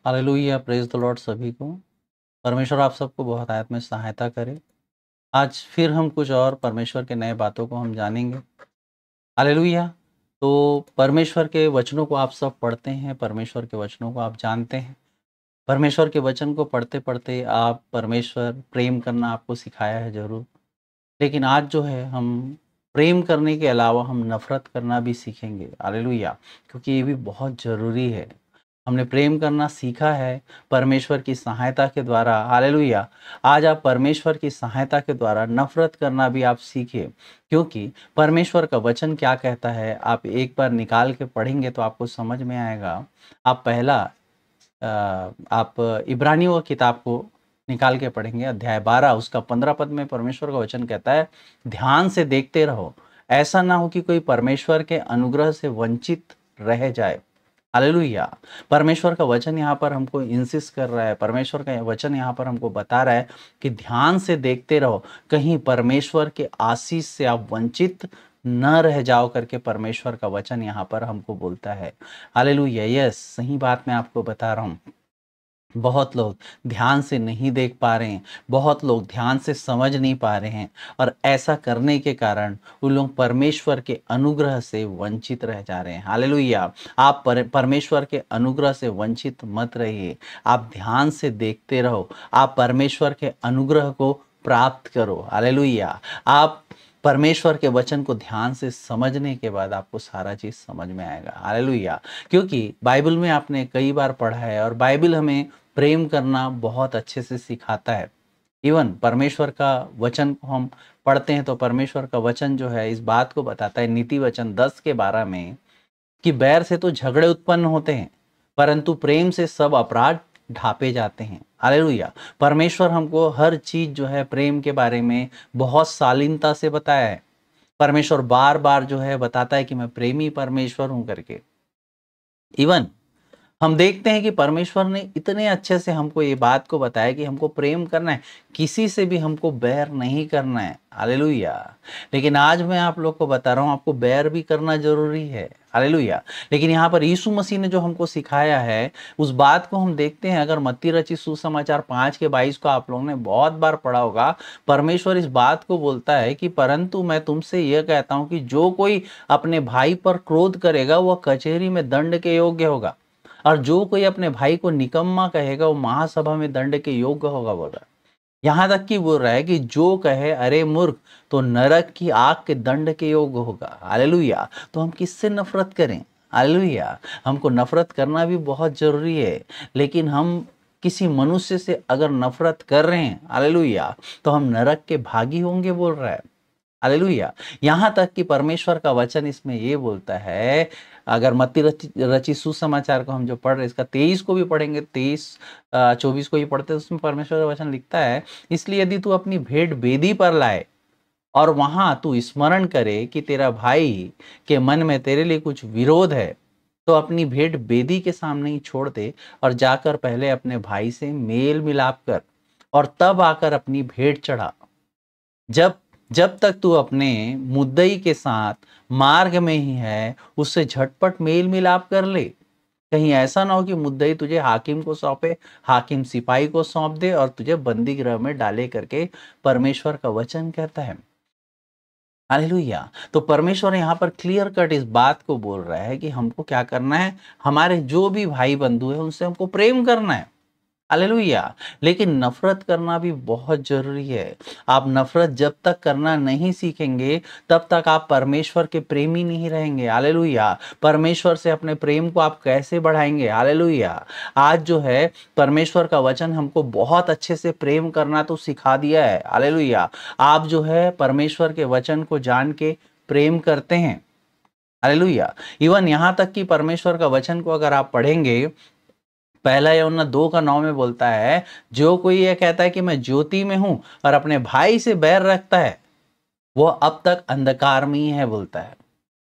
Hallelujah, praise the Lord सभी को। परमेश्वर आप सबको बहुत आयत में सहायता करे। आज फिर हम कुछ और परमेश्वर के नए बातों को हम जानेंगे। हालेलुया। तो परमेश्वर के वचनों को आप सब पढ़ते हैं, परमेश्वर के वचनों को आप जानते हैं। परमेश्वर के वचन को पढ़ते-पढ़ते आप परमेश्वर प्रेम करना आपको सिखाया है ज़रूर। लेकिन आज जो है हम प्रेम करने के अलावा हम नफ़रत करना भी सीखेंगे। हालेलुया। क्योंकि ये भी बहुत ज़रूरी है। हमने प्रेम करना सीखा है परमेश्वर की सहायता के द्वारा। हालेलुया। आज आप परमेश्वर की सहायता के द्वारा नफ़रत करना भी आप सीखिए, क्योंकि परमेश्वर का वचन क्या कहता है, आप एक बार निकाल के पढ़ेंगे तो आपको समझ में आएगा। आप पहला आप इब्रानियों की किताब को निकाल के पढ़ेंगे, अध्याय 12 उसका 15 पद में परमेश्वर का वचन कहता है, ध्यान से देखते रहो, ऐसा ना हो कि कोई परमेश्वर के अनुग्रह से वंचित रह जाए। हालेलुया। परमेश्वर का वचन यहाँ पर हमको इंसिस्ट कर रहा है, परमेश्वर का वचन यहाँ पर हमको बता रहा है कि ध्यान से देखते रहो, कहीं परमेश्वर के आशीष से आप वंचित न रह जाओ करके परमेश्वर का वचन यहाँ पर हमको बोलता है। हालेलुया। यस, सही बात मैं आपको बता रहा हूँ। बहुत लोग ध्यान से नहीं देख पा रहे हैं, बहुत लोग ध्यान से समझ नहीं पा रहे हैं, और ऐसा करने के कारण वो लोग परमेश्वर के अनुग्रह से वंचित रह जा रहे हैं। हालेलुया। आप परमेश्वर के अनुग्रह से वंचित मत रहिए, आप ध्यान से देखते रहो, आप परमेश्वर के अनुग्रह को प्राप्त करो। हालेलुया। आप परमेश्वर के वचन को ध्यान से समझने के बाद आपको सारा चीज समझ में आएगा। हालेलुया। क्योंकि बाइबल में आपने कई बार पढ़ा है और बाइबल हमें प्रेम करना बहुत अच्छे से सिखाता है। इवन परमेश्वर का वचन को हम पढ़ते हैं तो परमेश्वर का वचन जो है इस बात को बताता है, नीति वचन 10 के 12 में, कि बैर से तो झगड़े उत्पन्न होते हैं, परंतु प्रेम से सब अपराध ढापे जाते हैं। हालेलुया। परमेश्वर हमको हर चीज जो है प्रेम के बारे में बहुत शालीनता से बताया है। परमेश्वर बार बार जो है बताता है कि मैं प्रेमी परमेश्वर हूं करके। इवन हम देखते हैं कि परमेश्वर ने इतने अच्छे से हमको ये बात को बताया कि हमको प्रेम करना है, किसी से भी हमको बैर नहीं करना है। हालेलुया। लेकिन आज मैं आप लोग को बता रहा हूं, आपको बैर भी करना जरूरी है। हालेलुया। लेकिन यहाँ पर यीशु मसीह ने जो हमको सिखाया है उस बात को हम देखते हैं। अगर मत्ती रचित सुसमाचार 5 के 22 को आप लोगों ने बहुत बार पढ़ा होगा, परमेश्वर इस बात को बोलता है कि परंतु मैं तुमसे यह कहता हूं कि जो कोई अपने भाई पर क्रोध करेगा वह कचहरी में दंड के योग्य होगा, और जो कोई अपने भाई को निकम्मा कहेगा वो महासभा में दंड के योग्य होगा। बोल रहा है, यहां तक कि बोल रहा है कि जो कहे अरे मूर्ख तो नरक की आग के दंड के योग्य होगा। हालेलुया। तो हम किससे नफरत करें? हालेलुया। हमको नफरत करना भी बहुत जरूरी है, लेकिन हम किसी मनुष्य से अगर नफरत कर रहे हैं, हालेलुया, तो हम नरक के भागी होंगे, बोल रहा है। हालेलुया। यहाँ तक कि परमेश्वर का वचन इसमें ये बोलता है, अगर मत्ती रचित सुसमाचार को हम जो पढ़ रहे इसका 23 को भी पढ़ेंगे, 23-24 को ही पढ़ते हैं, उसमें परमेश्वर का वचन लिखता है, इसलिए यदि तू अपनी भेंट वेदी पर लाए और वहां तू स्मरण करे कि तेरा भाई के मन में तेरे लिए कुछ विरोध है, तो अपनी भेंट वेदी के सामने ही छोड़ दे और जाकर पहले अपने भाई से मेल मिलाप कर और तब आकर अपनी भेंट चढ़ा। जब जब तक तू अपने मुद्दई के साथ मार्ग में ही है, उससे झटपट मेल मिलाप कर ले। कहीं ऐसा ना हो कि मुद्दई तुझे हाकिम को सौंपे, हाकिम सिपाही को सौंप दे और तुझे बंदी गृह में डाले करके परमेश्वर का वचन कहता है। हालेलुया। तो परमेश्वर यहाँ पर क्लियर कट इस बात को बोल रहा है कि हमको क्या करना है, हमारे जो भी भाई बंधु है उनसे हमको प्रेम करना है। हालेलुया। लेकिन नफरत करना भी बहुत जरूरी है। आप नफरत जब तक करना नहीं सीखेंगे तब तक आप परमेश्वर के प्रेमी नहीं रहेंगे। हालेलुया। परमेश्वर से अपने प्रेम को आप कैसे बढ़ाएंगे? हालेलुया। आज जो है परमेश्वर का वचन हमको बहुत अच्छे से प्रेम करना तो सिखा दिया है। हालेलुया। आप जो है परमेश्वर के वचन को जान के प्रेम करते हैं। हालेलुया। इवन यहाँ तक कि परमेश्वर का वचन को अगर आप पढ़ेंगे, पहला यूहन्ना 2:9 में बोलता है, जो कोई ये कहता है कि मैं ज्योति में हूं और अपने भाई से बैर रखता है वो अब तक अंधकार में ही है, बोलता है।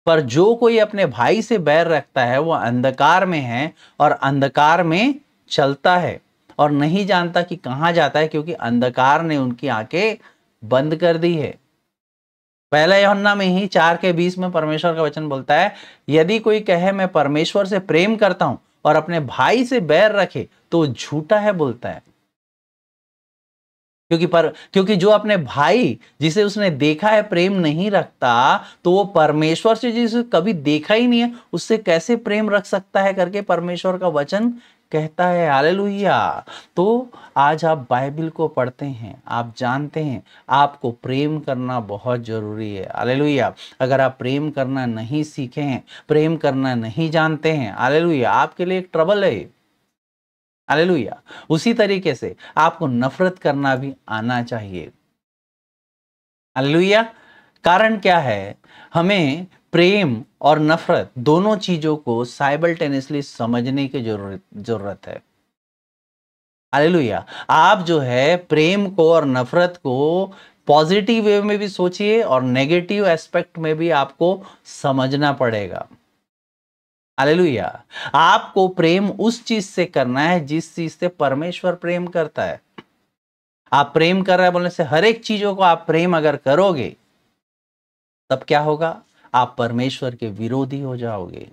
पर जो कोई अपने भाई से बैर रखता है वो अंधकार में है और अंधकार में चलता है और नहीं जानता कि कहां जाता है, क्योंकि अंधकार ने उनकी आंखें बंद कर दी है। पहला यूहन्ना में ही 4:20 में परमेश्वर का वचन बोलता है, यदि कोई कहे मैं परमेश्वर से प्रेम करता हूं और अपने भाई से बैर रखे तो झूठा है बोलता है। क्योंकि जो अपने भाई जिसे उसने देखा है प्रेम नहीं रखता, तो वो परमेश्वर से जिसे कभी देखा ही नहीं है उससे कैसे प्रेम रख सकता है करके परमेश्वर का वचन कहता है। हालेलुया। तो आज आप बाइबल को पढ़ते हैं, आप जानते हैं आपको प्रेम करना बहुत जरूरी है। हालेलुया। अगर आप प्रेम करना नहीं सीखे हैं, प्रेम करना नहीं जानते हैं, हालेलुया, आपके लिए एक ट्रबल है। हालेलुया। उसी तरीके से आपको नफरत करना भी आना चाहिए। हालेलुया। कारण क्या है? हमें प्रेम और नफरत दोनों चीजों को साइमल्टेनियसली समझने की जरूरत है। हालेलुया। आप जो है प्रेम को और नफरत को पॉजिटिव वे में भी सोचिए और नेगेटिव एस्पेक्ट में भी आपको समझना पड़ेगा। हालेलुया। आपको प्रेम उस चीज से करना है जिस चीज से परमेश्वर प्रेम करता है। आप प्रेम कर रहे हैं बोलने से हर एक चीजों को आप प्रेम अगर करोगे तब क्या होगा? आप परमेश्वर के विरोधी हो जाओगे।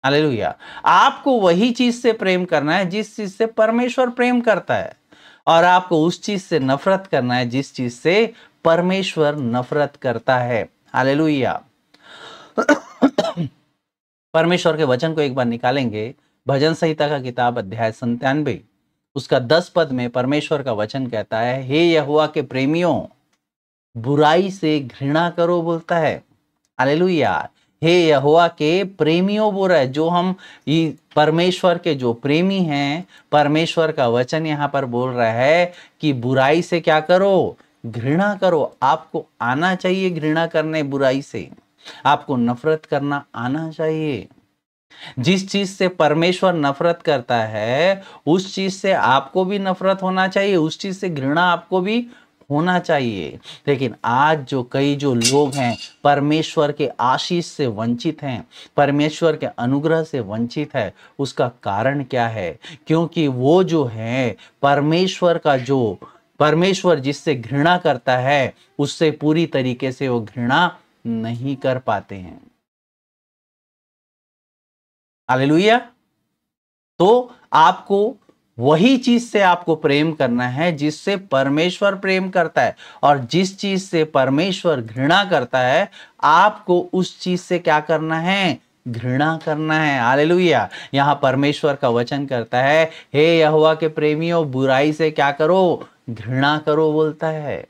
हालेलुया। आपको वही चीज से प्रेम करना है जिस चीज से परमेश्वर प्रेम करता है, और आपको उस चीज से नफरत करना है जिस चीज से परमेश्वर नफरत करता है। हालेलुया। परमेश्वर के वचन को एक बार निकालेंगे, भजन संहिता का किताब अध्याय 97 उसका 10 पद में परमेश्वर का वचन कहता है, हे यहोवा के प्रेमियों बुराई से घृणा करो बोलता है। हालेलुया। हे यहोवा के प्रेमियों बोल रहा है, जो हम परमेश्वर के जो प्रेमी हैं, परमेश्वर का वचन यहां पर बोल रहा है कि बुराई से क्या करो? घृणा करो। आपको आना चाहिए घृणा करने बुराई से, आपको नफरत करना आना चाहिए। जिस चीज से परमेश्वर नफरत करता है उस चीज से आपको भी नफरत होना चाहिए, उस चीज से घृणा आपको भी होना चाहिए। लेकिन आज जो लोग हैं परमेश्वर के आशीष से वंचित हैं, परमेश्वर के अनुग्रह से वंचित है, उसका कारण क्या है? क्योंकि वो जो है परमेश्वर जिससे घृणा करता है उससे पूरी तरीके से वो घृणा नहीं कर पाते हैं। हालेलुया। तो आपको वही चीज से आपको प्रेम करना है जिससे परमेश्वर प्रेम करता है, और जिस चीज से परमेश्वर घृणा करता है आपको उस चीज से क्या करना है? घृणा करना है। हालेलुया। यहां परमेश्वर का वचन करता है, हे यहोवा के प्रेमियों बुराई से क्या करो? घृणा करो बोलता है।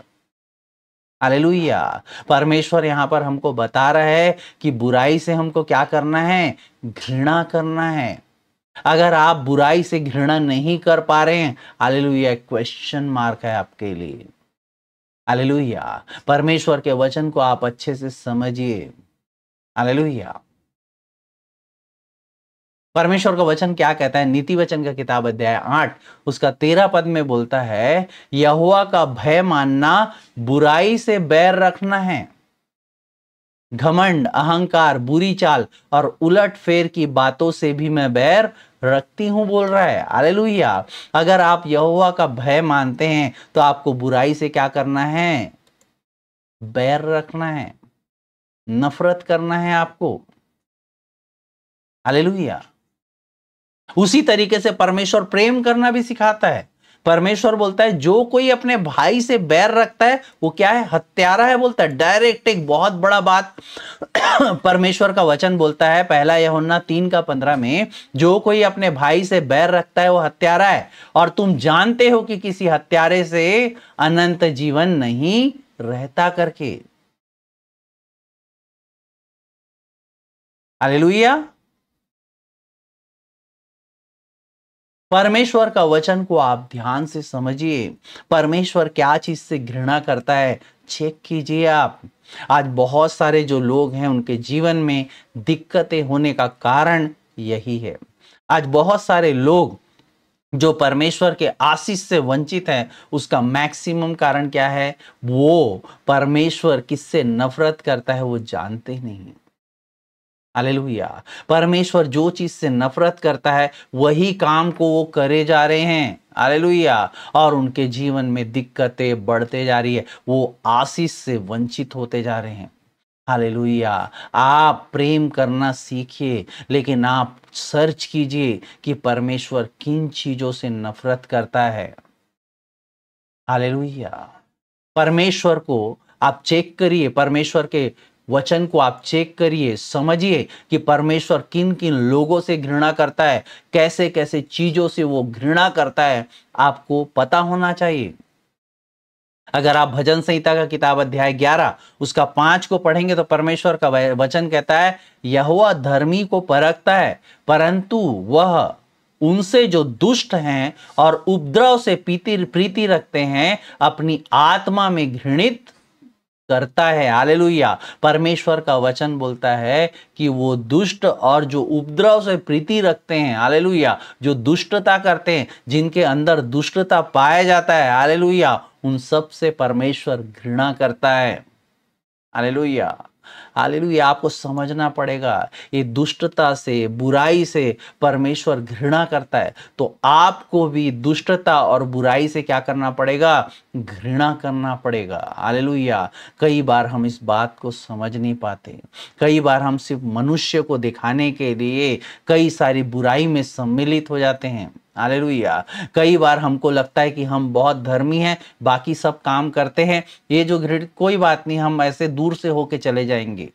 हालेलुया। परमेश्वर यहां पर हमको बता रहा है कि बुराई से हमको क्या करना है? घृणा करना है। अगर आप बुराई से घृणा नहीं कर पा रहे हैं, हालेलुया, क्वेश्चन मार्क है आपके लिए। हालेलुया। परमेश्वर के वचन को आप अच्छे से समझिए। हालेलुया। परमेश्वर का वचन क्या कहता है? नीति वचन का किताब अध्याय 8 उसका 13 पद में बोलता है, यहोवा का भय मानना बुराई से बैर रखना है। घमंड, अहंकार, बुरी चाल और उलट फेर की बातों से भी मैं बैर रखती हूं बोल रहा है। हालेलुया। अगर आप यहोवा का भय मानते हैं तो आपको बुराई से क्या करना है? बैर रखना है, नफरत करना है आपको। हालेलुया। उसी तरीके से परमेश्वर प्रेम करना भी सिखाता है। परमेश्वर बोलता है जो कोई अपने भाई से बैर रखता है वो क्या है? हत्यारा है बोलता है। डायरेक्ट एक बहुत बड़ा बात परमेश्वर का वचन बोलता है, पहला यूहन्ना 3:15 में, जो कोई अपने भाई से बैर रखता है वो हत्यारा है, और तुम जानते हो कि किसी हत्यारे से अनंत जीवन नहीं रहता करके। हालेलुया। परमेश्वर का वचन को आप ध्यान से समझिए। परमेश्वर क्या चीज से घृणा करता है चेक कीजिए आप। आज बहुत सारे जो लोग हैं उनके जीवन में दिक्कतें होने का कारण यही है। आज बहुत सारे लोग जो परमेश्वर के आशीष से वंचित हैं उसका मैक्सिमम कारण क्या है? वो परमेश्वर किससे नफरत करता है वो जानते ही नहीं। हालेलुया। परमेश्वर जो चीज से नफरत करता है वही काम को वो करे जा रहे हैं। हालेलुया। और उनके जीवन में दिक्कतें बढ़ते जा रही है, वो आशीष से वंचित होते जा रहे हैं। हालेलुया। आप प्रेम करना सीखिए, लेकिन आप सर्च कीजिए कि परमेश्वर किन चीजों से नफरत करता है। हालेलुया। परमेश्वर को आप चेक करिए, परमेश्वर के वचन को आप चेक करिए, समझिए कि परमेश्वर किन किन लोगों से घृणा करता है, कैसे कैसे चीजों से वो घृणा करता है, आपको पता होना चाहिए। अगर आप भजन संहिता का किताब अध्याय 11 उसका 5 को पढ़ेंगे तो परमेश्वर का वचन कहता है, यहोवा धर्मी को परखता है, परंतु वह उनसे जो दुष्ट हैं और उपद्रव से प्रीति रखते हैं अपनी आत्मा में घृणित करता है। हालेलुया। परमेश्वर का वचन बोलता है कि वो दुष्ट और जो उपद्रव से प्रीति रखते हैं, हालेलुया, जो दुष्टता करते हैं, जिनके अंदर दुष्टता पाया जाता है, हालेलुया, उन सब से परमेश्वर घृणा करता है। हालेलुया। हालेलुया। आपको समझना पड़ेगा, ये दुष्टता से, बुराई से परमेश्वर घृणा करता है, तो आपको भी दुष्टता और बुराई से क्या करना पड़ेगा? घृणा करना पड़ेगा। हालेलुया। कई बार हम इस बात को समझ नहीं पाते, कई बार हम सिर्फ मनुष्य को दिखाने के लिए कई सारी बुराई में सम्मिलित हो जाते हैं। हालेलुया। कई बार हमको लगता है कि हम बहुत धर्मी हैं, बाकी सब काम करते हैं, ये जो घृणित, कोई बात नहीं, हम ऐसे दूर से होके चले जाएंगे।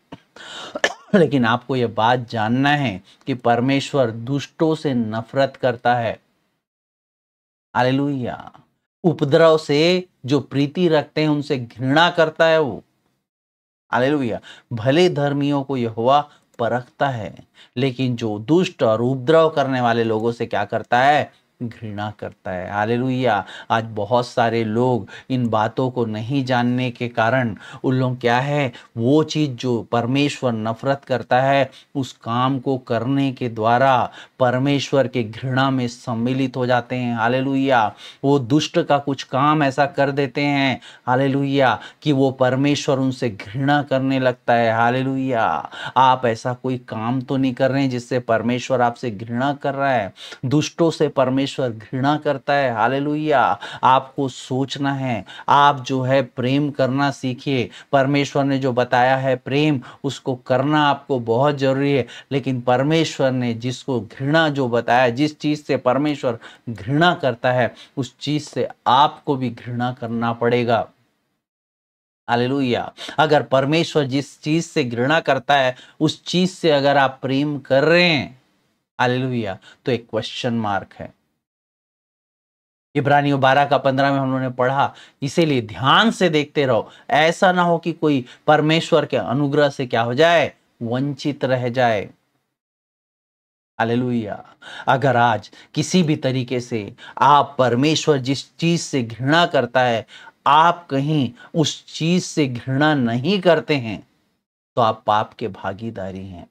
लेकिन आपको यह बात जानना है कि परमेश्वर दुष्टों से नफरत करता है। हालेलुया। उपद्रव से जो प्रीति रखते हैं उनसे घृणा करता है वो। हालेलुया। भले धर्मियों को यहोवा परखता है, लेकिन जो दुष्ट और उपद्रव करने वाले लोगों से क्या करता है? घृणा करता है। हालेलुया। आज बहुत सारे लोग इन बातों को नहीं जानने के कारण उन लोग क्या है, वो चीज जो परमेश्वर नफरत करता है उस काम को करने के द्वारा परमेश्वर के घृणा में सम्मिलित हो जाते हैं। हालेलुया। वो दुष्ट का कुछ काम ऐसा कर देते हैं, हालेलुया, कि वो परमेश्वर उनसे घृणा करने लगता है। हालेलुया। आप ऐसा कोई काम तो नहीं कर रहे हैं जिससे परमेश्वर आपसे घृणा कर रहा है? दुष्टों से परमेश्वर घृणा करता है। हालेलुया। आपको सोचना है, आप जो है प्रेम करना सीखिए। परमेश्वर ने जो बताया है प्रेम, उसको करना आपको बहुत जरूरी है, लेकिन परमेश्वर ने जिसको घृणा जो बताया, जिस चीज से परमेश्वर घृणा करता है, उस चीज से आपको भी घृणा करना पड़ेगा। हालेलुया। अगर परमेश्वर जिस चीज से घृणा करता है उस चीज से अगर आप प्रेम कर रहे हैं, हालेलुया, तो एक क्वेश्चन मार्क है। इब्रानियों 12 का 15 में हम लोगों ने पढ़ा, इसीलिए ध्यान से देखते रहो, ऐसा ना हो कि कोई परमेश्वर के अनुग्रह से क्या हो जाए? वंचित रह जाए। हालेलुया। अगर आज किसी भी तरीके से आप परमेश्वर जिस चीज से घृणा करता है, आप कहीं उस चीज से घृणा नहीं करते हैं, तो आप पाप के भागीदारी हैं।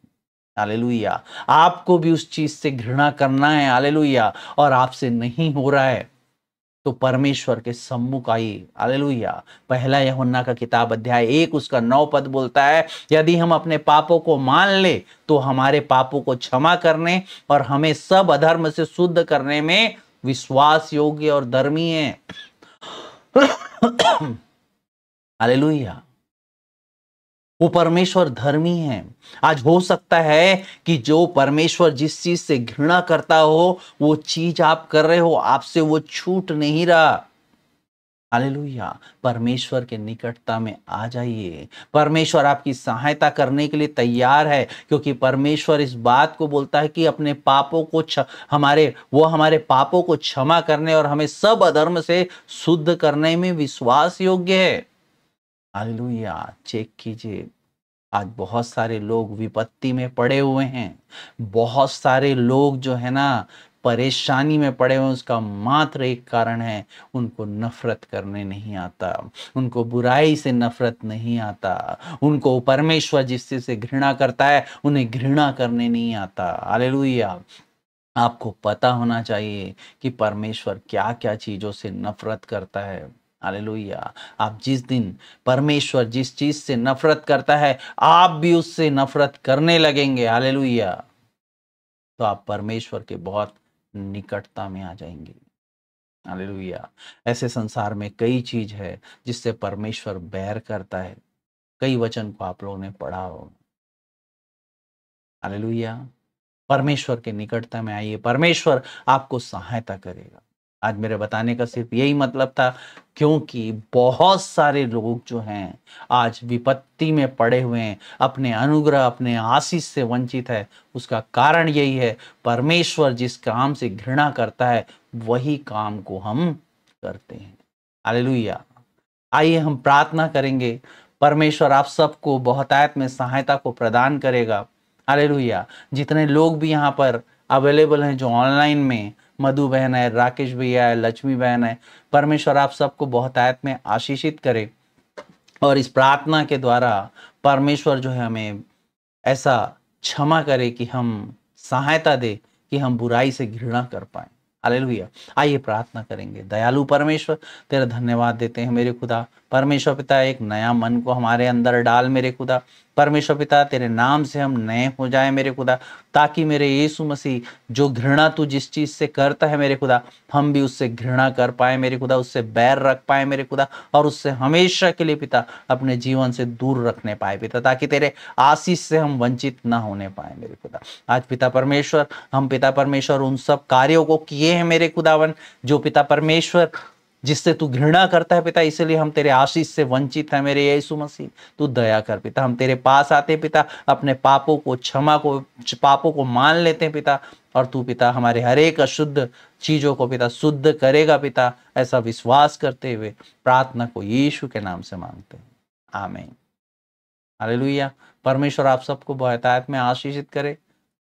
हालेलुया। आपको भी उस चीज से घृणा करना है। हालेलुया। और आपसे नहीं हो रहा है, तो परमेश्वर के सम्मुख आइए। हालेलुया। पहला यूहन्ना का किताब अध्याय 1 उसका 9 पद बोलता है, यदि हम अपने पापों को मान ले तो हमारे पापों को क्षमा करने और हमें सब अधर्म से शुद्ध करने में विश्वास योग्य और धर्मी है। हालेलुया। वो परमेश्वर धर्मी है। आज हो सकता है कि जो परमेश्वर जिस चीज से घृणा करता हो वो चीज आप कर रहे हो, आपसे वो छूट नहीं रहा। हालेलुया। परमेश्वर के निकटता में आ जाइए। परमेश्वर आपकी सहायता करने के लिए तैयार है, क्योंकि परमेश्वर इस बात को बोलता है कि अपने पापों को हमारे पापों को क्षमा करने और हमें सब अधर्म से शुद्ध करने में विश्वास योग्य है। हालेलुया। चेक कीजिए, आज बहुत सारे लोग विपत्ति में पड़े हुए हैं, बहुत सारे लोग जो है ना परेशानी में पड़े हुए हैं। उसका मात्र एक कारण है, उनको नफरत करने नहीं आता, उनको बुराई से नफरत नहीं आता, उनको परमेश्वर जिससे से घृणा करता है उन्हें घृणा करने नहीं आता। हालेलुया। आपको पता होना चाहिए कि परमेश्वर क्या क्या चीजों से नफरत करता है। हालेलुया। आप जिस दिन परमेश्वर जिस चीज से नफरत करता है आप भी उससे नफरत करने लगेंगे, हालेलुया, तो आप परमेश्वर के बहुत निकटता में आ जाएंगे। हालेलुया। ऐसे संसार में कई चीज है जिससे परमेश्वर बैर करता है, कई वचन को आप लोगों ने पढ़ा होगा। हालेलुया। परमेश्वर के निकटता में आइए, परमेश्वर आपको सहायता करेगा। आज मेरे बताने का सिर्फ यही मतलब था, क्योंकि बहुत सारे लोग जो हैं आज विपत्ति में पड़े हुए हैं, अपने अनुग्रह, अपने आशीष से वंचित है। उसका कारण यही है, परमेश्वर जिस काम से घृणा करता है वही काम को हम करते हैं। हालेलुया। आइए हम प्रार्थना करेंगे, परमेश्वर आप सबको बहुतायत में सहायता को प्रदान करेगा। हालेलुया। जितने लोग भी यहाँ पर अवेलेबल हैं, जो ऑनलाइन में, मधु बहन है, राकेश भैया है, लक्ष्मी बहन है, परमेश्वर आप सबको बहुतायत में आशीषित करे। और इस प्रार्थना के द्वारा परमेश्वर जो है हमें ऐसा क्षमा करे कि हम सहायता दे कि हम बुराई से घृणा कर पाए। हालेलुया। आइए प्रार्थना करेंगे। दयालु परमेश्वर, तेरा धन्यवाद देते हैं मेरे खुदा। परमेश्वर पिता, एक नया मन को हमारे अंदर डाल मेरे खुदा। परमेश्वर पिता, तेरे नाम से हम नए हो जाए मेरे खुदा, ताकि मेरे यीशु मसीह जो घृणा तू जिस चीज से करता है मेरे खुदा, हम भी उससे घृणा कर पाए मेरे खुदा, उससे बैर रख पाए मेरे खुदा, और उससे हमेशा के लिए पिता अपने जीवन से दूर रखने पाए पिता, ताकि तेरे आशीष से हम वंचित ना होने पाए मेरे खुदा। आज पिता परमेश्वर, हम पिता परमेश्वर उन सब कार्यों को किए हैं मेरे खुदावन, जो पिता परमेश्वर जिससे तू घृणा करता है पिता, इसलिए हम तेरे आशीष से वंचित है मेरे यीशु मसीह। तू दया कर पिता, हम तेरे पास आते पिता, अपने पापों को मान लेते हैं पिता, और तू पिता हमारे हर एक अशुद्ध चीजों को पिता शुद्ध करेगा पिता, ऐसा विश्वास करते हुए प्रार्थना को यीशु के नाम से मांगते हैं, आमीन। हालेलुया। परमेश्वर आप सबको बहुतायत में आशीषित करे।